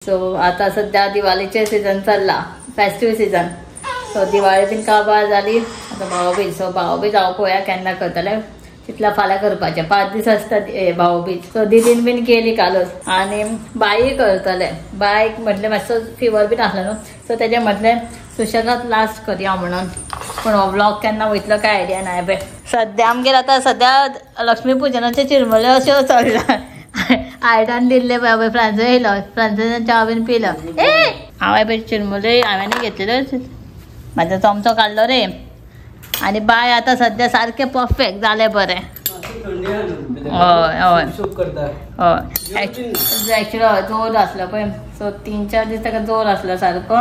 So आता सध्या दिवाळीचे सीझन चालला, फेस्टिव्ह सीझन. सो दिवाळी बीन काबार जाली. आता भाऊबीज. सो भाऊबीज हांव पळोवया केन्ना करतले. तितल्या फाल्यां करपाचे 5 दीस आसता भाऊबीज. सो दीदीन बीन केली कालच आनी बाई करतले. बायक म्हटले मातसो फिवर बीन आसलो न्हू, सो तेजें म्हटलें सुशेगाद लास्ट करया म्हणून. पण हो व्लॉग केन्ना वयतलो काय आयडिया ना. बे सद्या आमगेर आतां सद्या लक्ष्मी पुजनाचे चिरमुल्यो अश्यो चल्ला. आयटान दिल्ले पळय फ्रांसो येयलो, फ्रांसान च्या बीन पिलो. हांवें पळय चिरमुल्यो हांवें घेतलेल्यो, म्हाजो चमचो काडलो रे. आनी बाय आतां सद्या सारकें परफेक्ट जालें बरें. हय हय हय एक्चुअली हय जोर आसलो पळय. सो 3-4 दीस ताका जोर आसलो सारको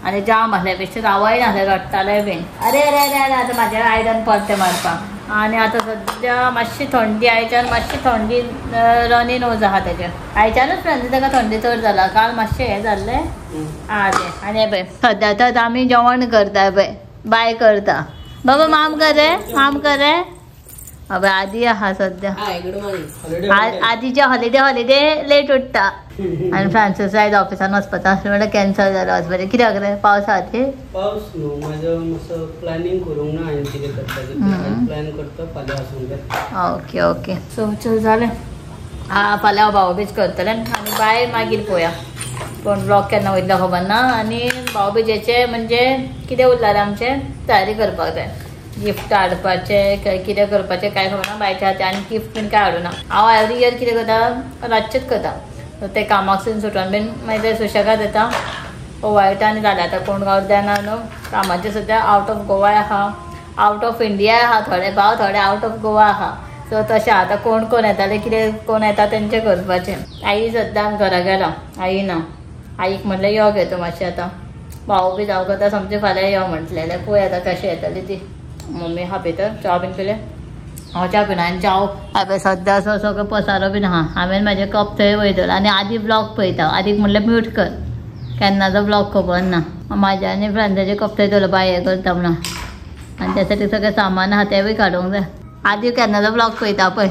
आनी जाम आसलें. बेश्टें रावय नासलें, रडटालें बीन. अरे अरे अरे अरे आतां म्हाज्या आयदन परतें मारपाक. आनी आतां सद्या मातशी थंडी, आयच्यान मातशी थंडी रनीन ओज आहा तेजें. आयच्यानूच फ्रेंड्स ताका थंडी चड जाला. काल मातशें हें जाल्लें तें. आनी पळय सद्या तर आमी जेवण करता पळय, बाय करता. बाबा माम करे, माम करे. अबे आदी आहा सद्या. आदीचे हॉलिडे लेट उठता. आनी फ्रांसीस आयज ऑफिसान वचपाचो आसलें म्हणल्यार कॅन्सल जालो वचपाचें. कित्याक रे पावस खातीर? पावस न्हू, म्हाजो मातसो प्लॅनिंग करूंक ना हांवें कितें करपाचें. प्लॅन करता फाल्यां आसूंक जाय. Okay okay. सो चल जालें. फाल्यां हांव भाऊबीज करतलें आनी बाय मागीर पळोवया. पण ब्लॉग केन्ना वयतलो खबर ना. आनी भाऊबीजेचे म्हणजे कितें उरलेलें आमचें तयारी करपाक जाय. गिफ्ट हाडपाचें कितें करपाचें कांय खबर ना बायच्या हाती. आनी गिफ्ट बीन कांय हाडूना. हांव एवरी इयर कितें करता, रातचेच करता. सो ते कामाकसून सुटोन बीन मागीर ते सुशेगाद येता. वायट आनी जालें आतां कोण देना न्हू. कामाचे सद्या आवट ऑफ गोवा आहा, आवट ऑफ इंडिया आहा. थोडे भाव थोडे आवट ऑफ गोवा आहा. सो तशें आतां कोण कोण येताले, कितें कोण येता तेंचें करपाचें. आई सद्दां घरा गेला, आई ना. आईक म्हटलें यो गे तूं मातशें आतां भाऊबीज हांव करता समजे फाल्यां यो म्हटलेलें. पळय आतां कशें येतली ती. मम्मी आहा भितर च्या बीन पिलें. हांव च्या पिना आनी च्या हांवें सद्या असो सगळो पसारो बीन आहा. हांवें म्हाजें कप थंय वयतलो आनी आदी ब्लॉग पळयता. आदीक म्हणलें म्यूट कर, केन्नाचो ब्लॉग खबर ना. म्हाज्या आनी फ्रेंडाचे कप थंय दवरलो बाय हें करता म्हणून. आनी त्या साठी सगळें सामान आहा तेंवूय काडूंक जाय. आदी केन्नाचो ब्लॉग पळयता पळय,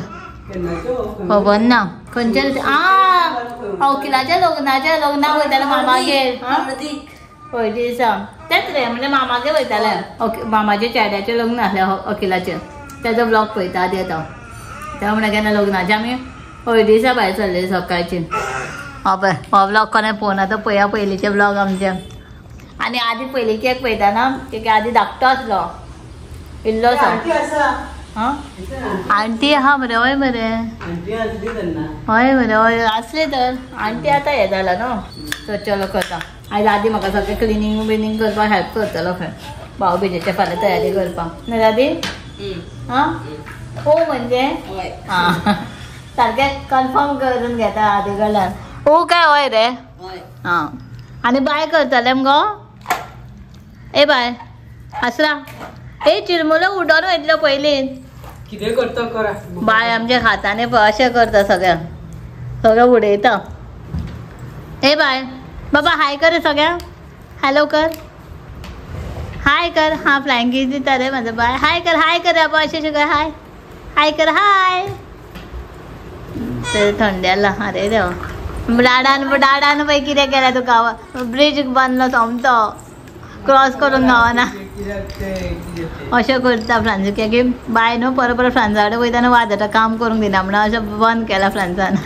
खबर ना खंयचे. अखिलाच्या लग्नाक वयताले मामागेर पळय दिसा. तेंच रे म्हणजे मामागेर वयताले. मामाच्या चेड्याचें लग्न आसलें अखिलाचें. तेजो ब्लॉग पळयता आदी येता. त्या म्हणल्यार केन्ना लग्नाचें आमी हळदीसा भायर सरलेली सकाळची. पळय हो ब्लॉग कोणें पळोवना तो पळया पयलींचे ब्लॉग आमचे. आनी आदी पयलींचे एक पळयता ना, की आदी धाकटो आसलो इल्लोसो. आंटी आहा मरे. हय मरे हय मरे हय आसली तर. आंटी आतां हें जाला न्हू. सो चलो करता. आयज आदी म्हाका सगळें क्लिनींग बिनींग करपाक हेल्प करतलो खंय भाऊबीजेच्या फाल्यां तयारी करपाक. न्हू दादी? हो म्हणजे सारकें कन्फर्म करून घेता आदी कडल्यान. हो काय हय रे. आनी बाय करतले मगो. ए बाय आसरा. ए चिरमुलो उडोन वयतलो पयलीं. कितें करता करा. बाय आमच्या हाताने अशें करता सगळें उडयता. ए बाय बाबा हाय कर सगळ्यांक. हॅलो कर, हाय कर. हा फ्लायंग किस दिता रे म्हाजो बाय. हाय कर बाबा अशें कर. हाय हाय कर. हाय. थंडी आला. अरे देवा डाडान पळय कितें केलें तुका. ब्रीज बांदलो सोमतो, क्रॉस करून गावना. अशें करता फ्रांस. की बाय न्हू परत फ्रांसा कडेन वयताना वाजता काम करूंक दिना म्हणून अशें बंद केला फ्रांसान.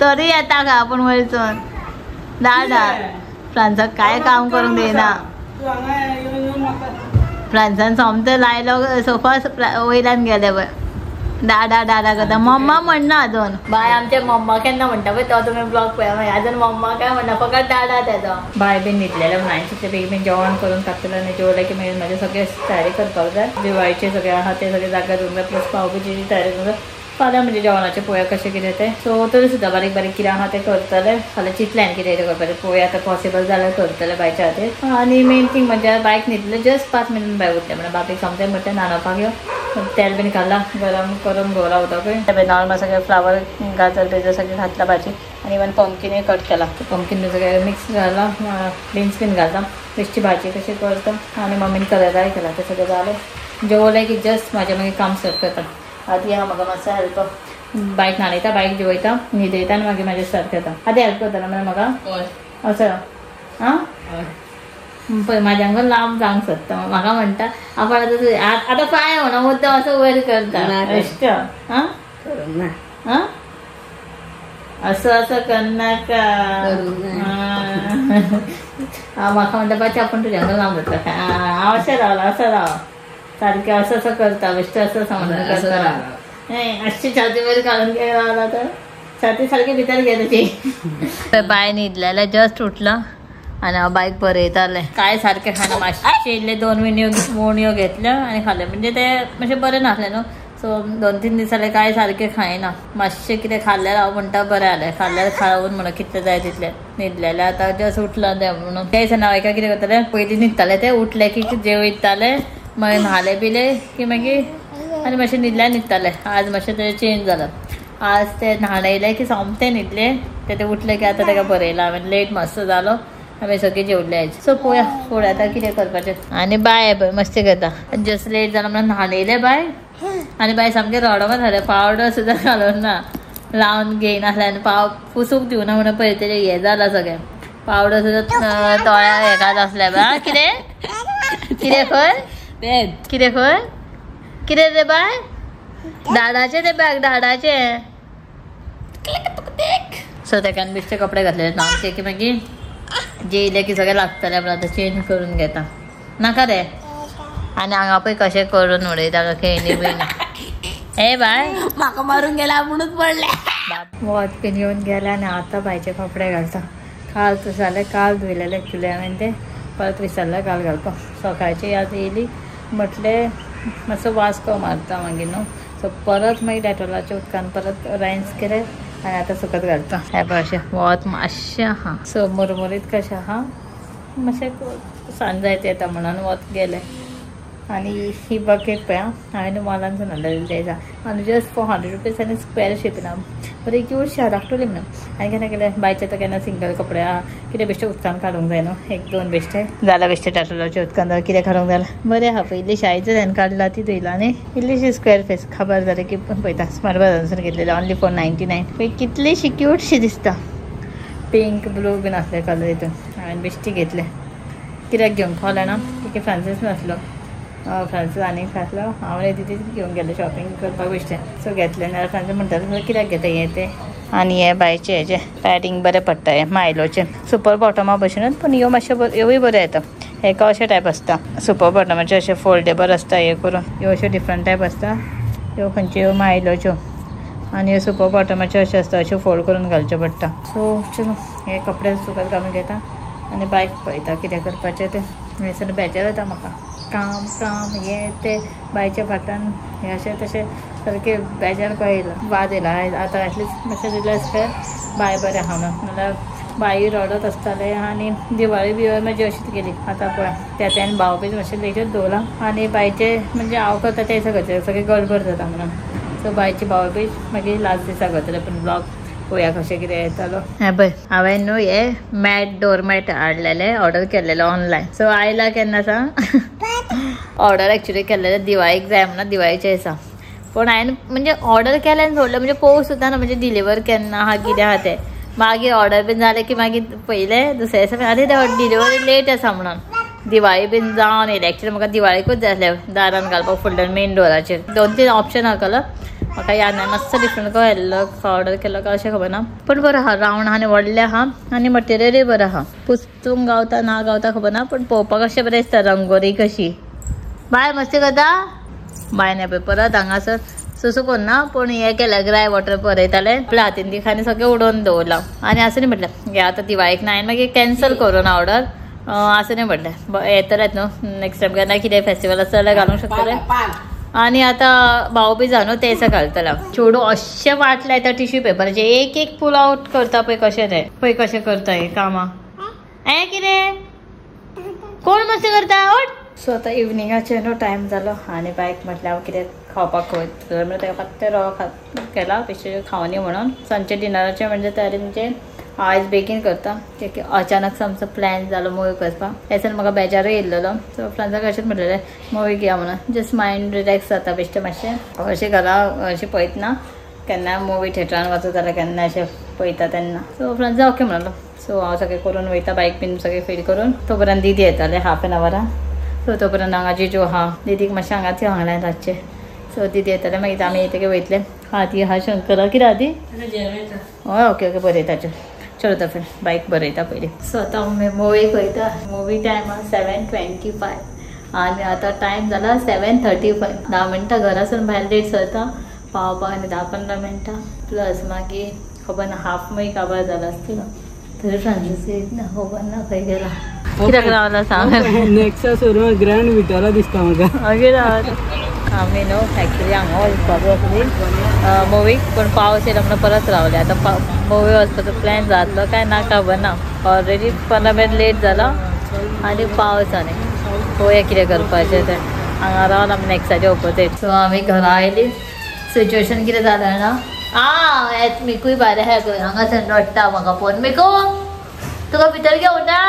तरी येता का पूण वयरसून डाडा. फ्रांसाक कांय काम करूंक दिना. फ्रांसान सोमतो लायलो सोफा वयल्यान गेले पळय. डाडा करता. मम्मा म्हणना अजून. बाय आमचे मम्मा केन्ना म्हणटा पळय तो तुमी ब्लॉग पळया. अजून मम्मा काय म्हणना, फकत डाडा तेजो. बाय बीन न्हिदलेले न्हायचे बेगीन जेवण करून टाकतलें आनी जेवलें की मागीर म्हाजें सगळें तयारी करपाक जाय. दिवाळीचे सगळें आहा ते सगळें जाग्यार दवरूंक जाय. प्लस भाऊबीजेची तयारी करूंक जाय. फाल्यां म्हणजे जेवणाचें पळोवया कशें कितें तें. सो तरी सुद्दां बारीक कितें आहा तें करतलें. फाल्यां चिंतलें कितें करपाचें पळोवया. आतां पॉसिबल जाल्यार करतलें बायच्या खातीर. आनी मेन थींग म्हणजे बायक न्हिदलें जस्ट 5 मिनट भायर उरलें म्हणल्यार बाबीक समजें म्हणटा न्हाणोवपाक यो. तेल बीन घाला गरम करून दवरला उदकूय. नॉर्मल सगळें फ्लावर गाजर बेजर सगळें घातला भाजी. आनी इवन पंपकिनूय कट केला. पंपकीन सगळें मिक्स घाला. बीन्स बीन घालता. बेश्टी भाजी कशी करता. आनी मम्मीन कलराय केला. ते सगळें जालें. जेवलें की जस्ट म्हाजें मागीर काम स्टार्ट करता. आदी हांव म्हाका मातसो हेल्प बायक न्हाणयता बायक जेवयता न्हिदयता आनी मागीर म्हाजे सारकें येता आतां हेल्प करतलो मरे म्हाका असो आं पळय म्हाज्या हांगा लांब जावंक सोदता म्हाका म्हणटा आपण आतां पांय म्हणा मुद्दम असो वयर करता बेश्ट आं आं असं असं करनाका म्हाका म्हणटा बाची आपण तुज्या हांगा लांब जाता हांव अशें रावला असं राव सारकें असं असं करता बेश्ट असं असं म्हणून करता अशी छाती वयर काढून घे रावला तर छाती सारखी भितर घे तुजी बाय न्हिदलेले जस्ट उठला आणि हांव बायक बरयतालें काय सारकें खाना मातशे इल्ले 2 मोणयो घेतल्यो आनी खाल्ले म्हणजे ते मातशें बरें नासलें न्हू सो 2-3 दीस जाले काय सारकें खायना मातशें कितें खाल्ल्यार हांव म्हणटा बरें जालें खाल्ल्यार खावून म्हणून कितलें जाय तितलें न्हिदलेलें आतां जस्ट उठला तें म्हणून ते दिसांनी हांव एका कितें करतालें पयलीं न्हिदतालें ते उठले की जेवयताले मागीर न्हाले बिले की मागीर आनी मातशें न्हिदतालें आज मातशें तें चेंज जालां आज ते न्हाणयले की सोमतें न्हिदले ते उठले की आतां ताका बरयलां हांवें लेट मातसो जालो आमी सगळीं जेवले आयज सो पळोवया फुडें आतां कितें करपाचें आनी बाय पळय मस्ती करता जस्ट लेट जालो म्हणून न्हाणयले बाय आनी बाय सामकें रडोवंक जालें पावडर सुद्दां घालून ना लावन घेयनासलें आनी पुसूक दिवना म्हणून पळय तेजें हें जालां सगळें पावडर सुद्दां दोळ्या हेका आसलें बाय कितें कितें खंय कितें खंय कितें रे बाय दादाचें तें बॅग दादाचें सो तेका बेश्टे कपडे घातलेले न्हांवचे की मागीर जेयले की सगळें लागतलें म्हणून आतां चेंज करून घेता नाका रे आनी हांगा पळय कशें करून उडयता खेळणी बीन हे बाय म्हाका मारून गेला म्हणून पडले वत बीन घेवन गेले आनी आतां बायचे कपडे घालता काल तशें जालें काल धुयलेले एक्चुली हांवें ते परत विसरलें काल घालपाक सकाळची याद येयली म्हटलें मातसो वास्को मारता मागीर न्हू सो परत मागीर डेटोलाच्या उदकान परत रायन्स केले आनी आतां सुकत घालता हे पळय अशें वत मातशें आहा सो मुरमुरीत कशें आहा मातशें सांज जायत येता म्हणून वत गेलें आनी ही बकेट पळय हांवें मॉलानसून हाडलेली तेजा आनी जस्ट फॉर 100 रुपीज आनी स्क्वेअर शेपीन बरें क्यूटशें आहा धाकटुली म्हणून आनी केन्ना केलें बायचे तर केन्ना सिंगल कपडे आहा कितें बेश्टे उदकान काडूंक जाय न्हू 1-2 बेश्टे जाल्यार बेश्टे टाटोलाच्या उदकान जाल्यार कितें काडूंक जाल्यार बरें आहा पयलीं शाळेचें हांवें काडला ती धुयला आनी इल्लीशी स्क्वेअर फेस खबर जालें की पळयता स्मार्ट बाजारांसून घेतलेलें ओन्ली फॉर 99 पळय कितलीशी क्यूटशी दिसता पिंक ब्लू बीन आसले कलर हितून हांवें बेश्टी घेतले कित्याक घेवंक पावलें ना की फ्रांसीस नासलो फ्रांसीस आनीक आसलो हांवें तिथे घेवन गेलें शॉपिंग करपाक बेश्टें सो घेतलें नाल्यार फ्रांसीस म्हणटालो कित्याक घेता हें तें आनी हे बायचे हेजे पॅडींग बरें पडटा हे मायलोचे सुपर बॉटमा भशेनूच पूण ह्यो मातशे ह्योय बऱ्यो येता हेका अशे टायप आसता सुपर बॉटमाचे अशे फोल्डेबल आसता हे करून ह्यो अश्यो डिफरंट टायप आसता ह्यो खंयच्यो मायलोच्यो आनी ह्यो सुपर बॉटमाच्यो अशें आसता अश्यो फोल्ड करून घालच्यो पडटा सो चलो हे कपडे सुकत घालून घेता आनी बायक पळयता कितें करपाचें तें हयसर बेजार येता म्हाका काम काम हे ते बायच्या फाटान हे अशें तशें सारकें बेजार कळयला वाद येयला आतां एटलिस्ट मातशें दिलें आसल्यार बाय बरें आहा म्हणून नाल्यार बाई रडत आसताले आनी दिवाळी बिवाळी म्हाजी अशीच गेली आतां पळय तें भावबीज मातशें लेगीत दवरला आनी बायचे म्हणजे हांव करता ते सगळें सगळें गडबड जाता म्हणून सो बायची भावबीज मागीर लास्ट दिसा करतले पूण ब्लॉग पळोवया कशें कितें येतालो हे पळय हांवें न्हू हे मॅट डोरमॅट हाडलेले ऑर्डर केल्लेले ऑनलायन सो आयला केन्ना सांग ऑर्डर एक्चुली केल्लेले दिवाळीक जाय म्हणून दिवाळीच्या दिसा पूण हांवें म्हणजे ऑर्डर केलें आनी सोडलें म्हणजे पळोवंक सुद्दां ना म्हणजे डिलिव्हर केन्ना आहा कितें आहा तें मागीर ऑर्डर बीन जालें की मागीर पयलें दुसऱ्या दिसा आरे डिलिव्हरी लेट आसा म्हणून दिवाळी बीन जावन येयली एक्चुली म्हाका दिवाळीकूच जाय आसलें दारान घालपाक फुडल्यान मेन डोराचेर 2-3 ऑप्शन आसलो म्हाका याद ना मातसो डिफरंट कळ्ळो ऑर्डर केलो काय अशें खबर ना पूण बरो आहा रावंड आहा आनी व्हडलें आहा आनी मटेरियलूय बरो आहा पुसूंक गावता ना गावता खबर ना पूण पळोवपाक अशें बरें दिसता रंगोली कशी बाय मस्ती करता बाय नाही पळय परत हांगासर सुसू करना पूण हें केलें ग्राय वॉटर बरयतालें आपल्या हातीन ती खानी सगळें उडोवन दवरलां आनी आसूं न्ही म्हटलें हे आतां दिवाळीक ना हांवें मागीर कॅन्सल करून ऑर्डर आसूं न्ही म्हटलें येतलेंच न्हू नेक्स्ट टायम केन्ना कितें फेस्टिवल आसा जाल्यार घालूंक शकतलें आनी आतां भाऊबीज आहा न्हू ते दिसा घालतलें चेडू अशें वाटलें त्या टिश्यू पेपराचे एक पुल आउट करता पळय कशें तें पळय कशें करता हें कामां हें कितें कोण मस्ती करता आवट सो आतां इवनिंगाचे न्हू टायम जालो आनी बायक म्हटल्यार हांव कितें खावपाक वयता म्हणजे ताका फक्त रवा केला बेश्टें खावनी म्हणून सांजचे डिनराचें म्हणजे तयारी म्हणजे आयज बेगीन करता कित्याक अचानक आमचो प्लॅन जालो मुवी करपाक हेच म्हाका बेजारूय येयल्लो सो फ्रेंड्साक अशेंच म्हटलेलें मुवी घेया म्हणून जस्ट मायंड रिलॅक्स जाता बेश्टें मातशें अशें घरा अशें पळयतना केन्ना मुवी थिएटरान वचत जाल्यार केन्ना अशें पळयता तेन्ना. सो फ्रेंड्स जावं ओके म्हणलो. सो हांव सगळें करून वयता, बायक बीन सगळें फील करून. तो पर्यंत दीदी येताले हाफ एन आवरान. सो तो पर्यंत हांगा जिजू आहा, दीदीक मातशें हांगाच हांगल्यान रातचें. सो दीदी येताले मागीर आमी येतकीर वयतले. ती हा शंकरा कितें आहा ती हय ओके ओके बरयता चलो तर फिर बायक बरयता पयलीं. सो आतां मुवीक वयता. मुवी टायम 7:25 आनी आतां टायम जाला 7:35. 10 मिनटां घरासून भायर लेट सरता, पावपाक आनी 10-15 मिनटां प्लस मागीर खबर ना हाफ मय काबार जाला आसतलो. थंय फ्रांसीस येत ना, खबर ना खंय गेला. कित्याक रावला सांग. नेक्सा शोरूम ग्रँड विटारा दिसता म्हाका. मागीर रावला आमी न्हू एक्चुली हांगा वचपाक आसली मुवीक, पूण पावस येयलो म्हणून परत रावले. आतां मुवी वचपाचो प्लॅन जातलो काय ना खबर ना. ऑलरेडी 15 मिनट लेट जाला आनी पावस आनी पळोवया कितें करपाचें तें. हांगा रावला आमी नेक्साच्या ऑपोजीट. सो आमी घरा आयली. सिच्युएशन कितें जालें ना मिकूय भायर हे हांगासर रडटा म्हाका पळोवन. मिकू तुका भितर घेवं ना,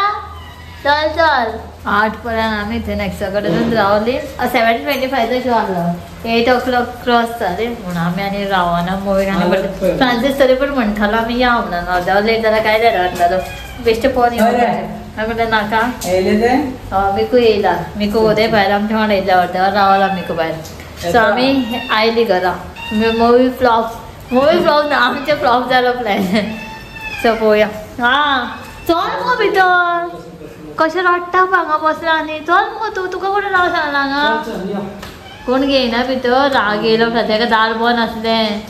चल चल. 8 पर्यंत आमी थंय नेक्सा कडेन रावली. 7:25 शो आसलो, 8 o'clock क्रॉस जाले म्हणून आमी आनी रावना मुवीक. आनी फ्रांसीस तरी पण म्हणटालो आमी या म्हणून. अर्द लेट जाल्यार काय जाल्यार म्हणटालो बेश्टे पळोवन येवपाचें. हांवें म्हणलें नाका. मिकू येयला, मिकू उदय भायर आमच्या वांगडा येयल्या अर्दें रावला मिकू भायर. सो आमी आयली घरा. मुवी फ्लॉप ना, आमचें फ्लॉप जालो प्लॅन. सो पळोवया. चल मुगो भितर. कशें रडटा हांगा बसला आनी. चल मुगो तुका कोण राव सांगला हांगा. कोण घेयना भितर. राग येयलो ताका दार बंद आसलें.